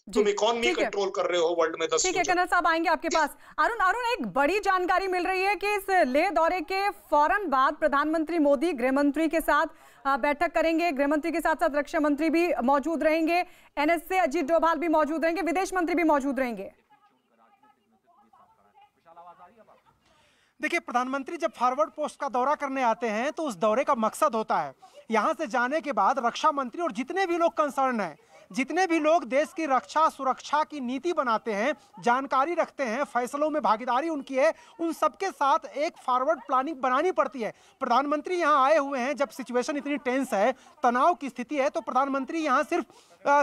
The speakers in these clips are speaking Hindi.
तुम इकोनॉमी कंट्रोल कर रहे हो वर्ल्ड में 10। ठीक है कर्नल साहब, आएंगे आपके पास। अरुण, एक बड़ी जानकारी मिल रही है कि इस लेह दौरे के फौरन बाद प्रधानमंत्री मोदी गृह मंत्री के साथ बैठक करेंगे। गृह मंत्री के साथ साथ रक्षा मंत्री भी मौजूद रहेंगे, एनएसए अजीत डोभाल भी मौजूद रहेंगे, विदेश मंत्री भी मौजूद रहेंगे। देखिए, प्रधानमंत्री जब फॉरवर्ड पोस्ट का दौरा करने आते हैं तो उस दौरे का मकसद होता है यहां से जाने के बाद रक्षा मंत्री और जितने भी लोग कंसर्न हैं, जितने भी लोग देश की रक्षा सुरक्षा की नीति बनाते हैं, जानकारी रखते हैं, फैसलों में भागीदारी उनकी है, उन सबके साथ एक फॉरवर्ड प्लानिंग बनानी पड़ती है। प्रधानमंत्री यहां आए हुए हैं जब सिचुएशन इतनी टेंस है, तनाव की स्थिति है, तो प्रधानमंत्री यहां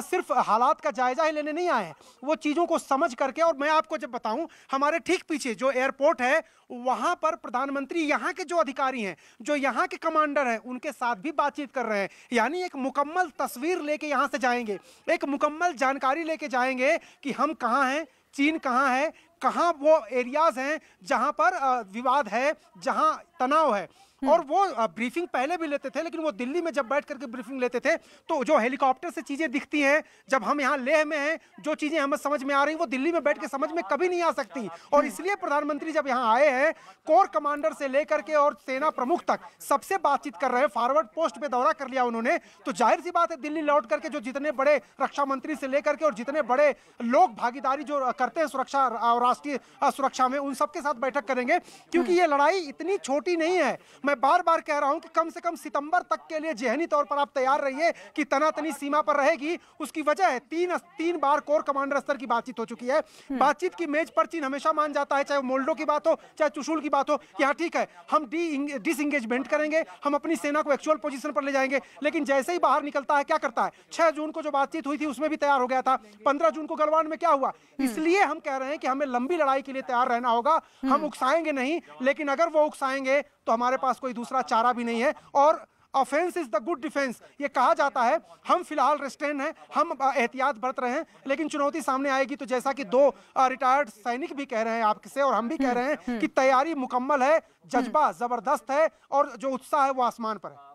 सिर्फ हालात का जायजा ही लेने नहीं आए हैं, वो चीज़ों को समझ करके। और मैं आपको जब बताऊं, हमारे ठीक पीछे जो एयरपोर्ट है वहां पर प्रधानमंत्री यहाँ के जो अधिकारी हैं, जो यहाँ के कमांडर हैं, उनके साथ भी बातचीत कर रहे हैं। यानी एक मुकम्मल तस्वीर लेके यहाँ से जाएंगे, एक मुकम्मल जानकारी लेके जाएंगे कि हम कहाँ हैं, चीन कहाँ है, कहाँ वो एरियाज हैं जहाँ पर विवाद है, जहाँ तनाव है। और वो ब्रीफिंग पहले भी लेते थे, लेकिन वो दिल्ली में जब बैठ करके ब्रीफिंग लेते थे तो जो हेलीकॉप्टर से चीजें दिखती हैं, जब हम यहाँ लेह में हैं, जो चीजें हमें समझ में आ रही वो दिल्ली में बैठ के समझ में कभी नहीं आ सकती। और इसलिए प्रधानमंत्री जब यहाँ आए हैं, कोर कमांडर से लेकर के और सेना प्रमुख तक सबसे बातचीत कर रहे हैं। फॉरवर्ड पोस्ट पे दौरा कर लिया उन्होंने, तो जाहिर सी बात है दिल्ली लौट करके जो जितने बड़े रक्षा मंत्री से लेकर के और जितने बड़े लोग भागीदारी जो करते हैं सुरक्षा और राष्ट्रीय सुरक्षा में, उन सबके साथ बैठक करेंगे। क्योंकि ये लड़ाई इतनी छोटी नहीं है। मैं बार बार कह रहा हूं कि कम से कम सितंबर तक के लिए ज़हनी तौर पर आप तैयार रहिए कि तनातनी सीमा पर रहेगी। उसकी वजह है तीन बार कोर कमांडर स्तर की बातचीत हो चुकी है। बातचीत की मेज पर चीन हमेशा मान जाता है, चाहे वो मोल्डो की बात हो चाहे चुशुल की बात हो। यहाँ ठीक है, हम डिसएंगेजमेंट करेंगे, हम अपनी सेना को एक्चुअल पोजीशन पर ले जाएंगे। लेकिन जैसे ही बाहर निकलता है क्या करता है? 6 जून को जो बातचीत हुई थी उसमें भी तैयार हो गया था। 15 जून को गलवान में क्या हुआ? इसलिए हम कह रहे हैं कि हमें लंबी लड़ाई के लिए तैयार रहना होगा। हम उकसाएंगे नहीं, लेकिन अगर वो उकसाएंगे तो हमारे पास कोई दूसरा चारा भी नहीं है। और offence is the good defence, ये कहा जाता है। हम फिलहाल रेस्ट्रेन हैं, हम एहतियात बरत रहे हैं, लेकिन चुनौती सामने आएगी तो जैसा कि 2 रिटायर्ड सैनिक भी कह रहे हैं आपसे और हम भी कह रहे हैं कि तैयारी मुकम्मल है, जज्बा जबरदस्त है और जो उत्साह है वो आसमान पर है।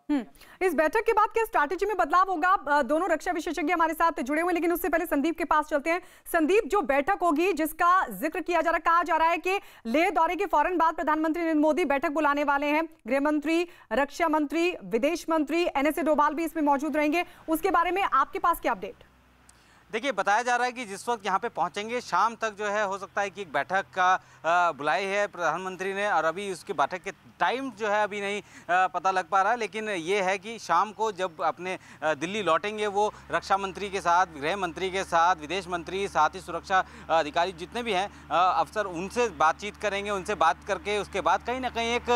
इस बैठक के बाद क्या स्ट्रैटेजी में बदलाव होगा? दोनों रक्षा विशेषज्ञ हमारे साथ जुड़े हुए, लेकिन उससे पहले संदीप के पास चलते हैं। संदीप, जो बैठक होगी जिसका जिक्र किया जा रहा, कहा जा रहा है कि लेह दौरे के फौरन बाद प्रधानमंत्री नरेंद्र मोदी बैठक बुलाने वाले हैं। गृह मंत्री, रक्षा मंत्री, विदेश मंत्री, एनएसए डोभाल भी इसमें मौजूद रहेंगे। उसके बारे में आपके पास क्या अपडेट? देखिए, बताया जा रहा है कि जिस वक्त यहाँ पे पहुँचेंगे शाम तक जो है हो सकता है कि एक बैठक का बुलाई है प्रधानमंत्री ने, और अभी उसकी बैठक के टाइम जो है अभी नहीं पता लग पा रहा है। लेकिन ये है कि शाम को जब अपने दिल्ली लौटेंगे वो रक्षा मंत्री के साथ, गृह मंत्री के साथ, विदेश मंत्री, साथ ही सुरक्षा अधिकारी जितने भी हैं अफसर, उनसे बातचीत करेंगे। उनसे बात करके उसके बाद कहीं ना कहीं एक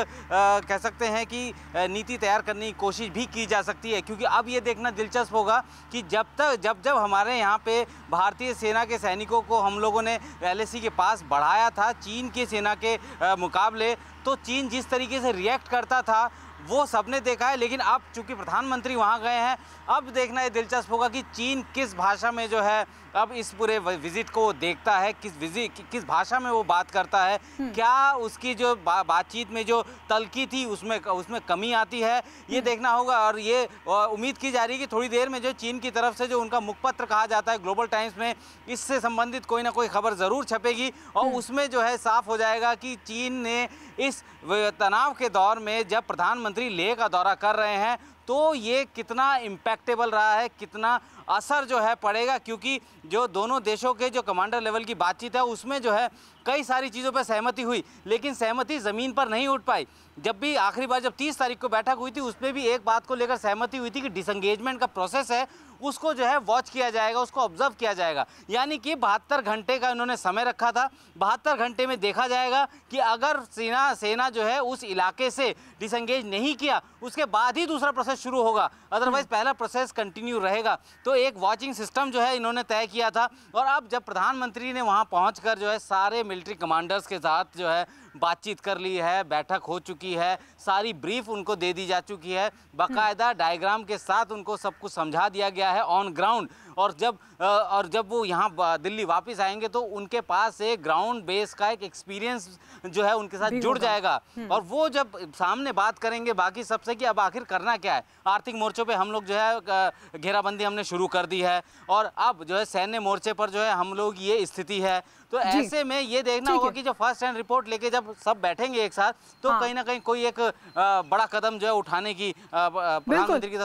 कह सकते हैं कि नीति तैयार करने की कोशिश भी की जा सकती है। क्योंकि अब ये देखना दिलचस्प होगा कि जब हमारे यहाँ पे भारतीय सेना के सैनिकों को हम लोगों ने LAC के पास बढ़ाया था चीन की सेना के मुकाबले, तो चीन जिस तरीके से रिएक्ट करता था वो सबने देखा है। लेकिन अब चूंकि प्रधानमंत्री वहाँ गए हैं, अब देखना ये दिलचस्प होगा कि चीन किस भाषा में जो है अब इस पूरे विजिट को देखता है, किस भाषा में वो बात करता है। क्या उसकी जो बातचीत में जो तल्खी थी उसमें कमी आती है, ये देखना होगा। और ये उम्मीद की जा रही है कि थोड़ी देर में जो चीन की तरफ से जो उनका मुखपत्र कहा जाता है ग्लोबल टाइम्स में, इससे संबंधित कोई ना कोई खबर ज़रूर छपेगी और उसमें जो है साफ हो जाएगा कि चीन ने इस तनाव के दौर में जब प्रधानमंत्री लेह का दौरा कर रहे हैं तो ये कितना इम्पैक्टेबल रहा है, कितना असर जो है पड़ेगा। क्योंकि जो दोनों देशों के जो कमांडर लेवल की बातचीत है उसमें जो है कई सारी चीज़ों पर सहमति हुई, लेकिन सहमति ज़मीन पर नहीं उठ पाई। जब भी आखिरी बार जब 30 तारीख को बैठक हुई थी उसमें भी एक बात को लेकर सहमति हुई थी कि डिसंगेजमेंट का प्रोसेस है उसको जो है वॉच किया जाएगा, उसको ऑब्जर्व किया जाएगा। यानी कि 72 घंटे का इन्होंने समय रखा था। 72 घंटे में देखा जाएगा कि अगर सेना जो है उस इलाके से डिसंगेज नहीं किया उसके बाद ही दूसरा प्रोसेस शुरू होगा, अदरवाइज पहला प्रोसेस कंटिन्यू रहेगा। तो एक वॉचिंग सिस्टम जो है इन्होंने तय किया था। और अब जब प्रधानमंत्री ने वहाँ पहुँचकर जो है सारे मिलिट्री कमांडर्स के साथ जो है बातचीत कर ली है, बैठक हो चुकी है, सारी ब्रीफ उनको दे दी जा चुकी है, बाकायदा डायग्राम के साथ उनको सब कुछ समझा दिया गया है ऑन ग्राउंड। और जब वो यहाँ दिल्ली वापस आएंगे तो उनके पास एक ग्राउंड बेस का एक एक्सपीरियंस जो है उनके साथ जुड़ जाएगा। और वो जब सामने बात करेंगे बाकी सबसे कि अब आखिर करना क्या है। आर्थिक मोर्चों पे हम लोग जो है घेराबंदी हमने शुरू कर दी है और अब जो है सैन्य मोर्चे पर जो है हम लोग ये स्थिति है। तो ऐसे में ये देखना होगा कि जब फर्स्ट हैंड रिपोर्ट लेके जब सब बैठेंगे एक साथ तो कहीं ना कहीं कोई एक बड़ा कदम जो है उठाने की प्रधानमंत्री की